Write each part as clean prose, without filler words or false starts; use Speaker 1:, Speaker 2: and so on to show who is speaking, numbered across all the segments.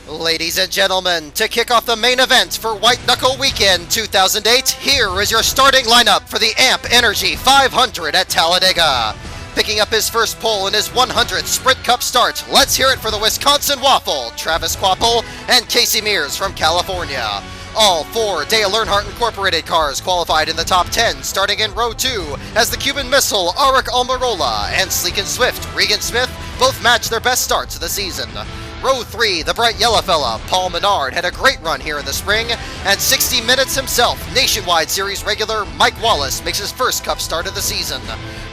Speaker 1: Ladies and gentlemen, to kick off the main event for White Knuckle Weekend 2008, here is your starting lineup for the AMP Energy 500 at Talladega. Picking up his first pole in his 100th Sprint Cup start, let's hear it for the Wisconsin Waffle, Travis Quapple and Casey Mears from California. All four Dale Earnhardt Incorporated cars qualified in the top 10, starting in row 2, as the Cuban Missile, Auric Almirola, and Sleek and Swift, Regan Smith, both match their best starts of the season. Row 3, the bright yellow fella, Paul Menard, had a great run here in the spring, and 60 Minutes himself, Nationwide Series regular Mike Wallace makes his first Cup start of the season.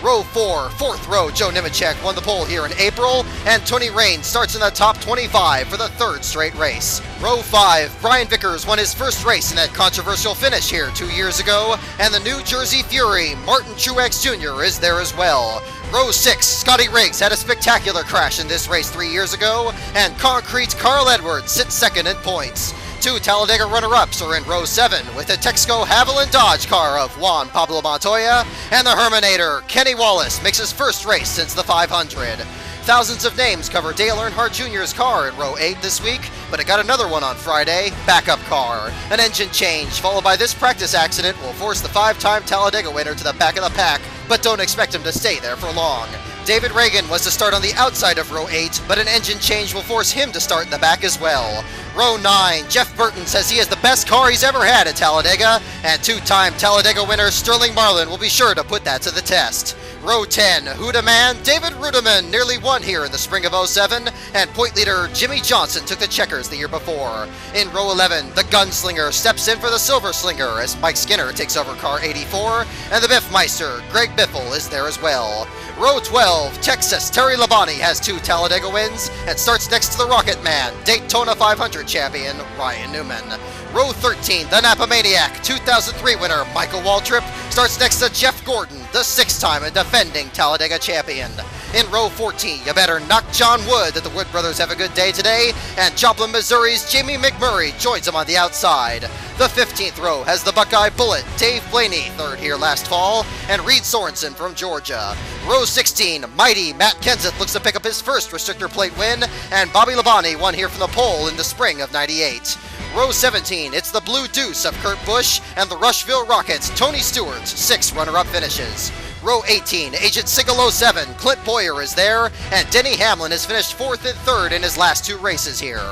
Speaker 1: Row 4, fourth row, Joe Nemechek won the pole here in April, and Tony Raines starts in the top 25 for the third straight race. Row 5, Brian Vickers won his first race in that controversial finish here 2 years ago, and the New Jersey Fury, Martin Truex Jr. is there as well. Row 6, Scotty Riggs had a spectacular crash in this race 3 years ago, and Concrete's Carl Edwards sits second in points. Two Talladega runner-ups are in row 7, with the Texaco Haviland Dodge car of Juan Pablo Montoya, and the Herminator, Kenny Wallace, makes his first race since the 500. Thousands of names cover Dale Earnhardt Jr.'s car in row 8 this week, but it got another one on Friday, backup car. An engine change, followed by this practice accident, will force the 5-time Talladega winner to the back of the pack, but don't expect him to stay there for long. David Reagan was to start on the outside of row 8, but an engine change will force him to start in the back as well. Row 9, Jeff Burton says he has the best car he's ever had at Talladega, and two-time Talladega winner Sterling Marlin will be sure to put that to the test. Row 10, REUTIMANN, David Robidoux nearly won here in the spring of 07, and point leader Jimmy Johnson took the checkers the year before. In row 11, the Gunslinger steps in for the Silver Slinger as Mike Skinner takes over car 84, and the Biffmeister, Greg Biffle, is there as well. Row 12, Texas, Terry Labonte has 2 Talladega wins and starts next to the Rocket Man, Daytona 500 champion Ryan Newman. Row 13, the Napa Maniac, 2003 winner Michael Waltrip starts next to Jeff Gordon, the 6-time and defending Talladega champion. In row 14, you better knock John Wood that the Wood brothers have a good day today, and Joplin, Missouri's Jamie McMurray joins them on the outside. The 15th row has the Buckeye Bullet, Dave Blaney, third here last fall, and Reed Sorensen from Georgia. Row 16, mighty Matt Kenseth looks to pick up his first restrictor plate win, and Bobby Labonte won here from the pole in the spring of '98. Row 17, it's the Blue Deuce of Kurt Busch and the Rushville Rockets, Tony Stewart's 6 runner-up finishes. Row 18, Agent Sigel 07, Clint Bowyer is there, and Denny Hamlin has finished 4th and 3rd in his last 2 races here.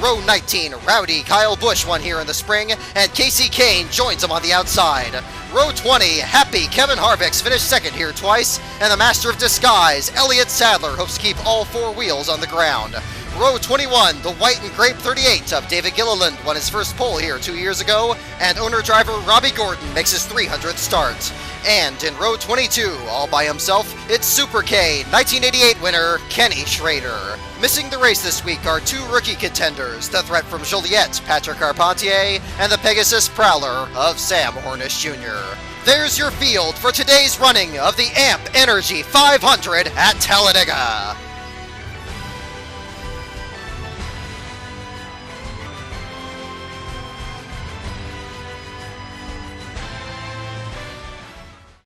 Speaker 1: Row 19, rowdy Kyle Busch won here in the spring, and Casey Kane joins him on the outside. Row 20, happy Kevin Harvick's finished 2nd here twice, and the Master of Disguise, Elliott Sadler, hopes to keep all 4 wheels on the ground. Row 21, the White and Grape 38 of David Gilliland won his first pole here 2 years ago, and owner-driver Robbie Gordon makes his 300th start. And in row 22, all by himself, it's Super K 1988 winner Kenny Schrader. Missing the race this week are 2 rookie contenders, the threat from Joliet, Patrick Carpentier, and the Pegasus Prowler of Sam Hornish Jr. There's your field for today's running of the AMP Energy 500 at Talladega.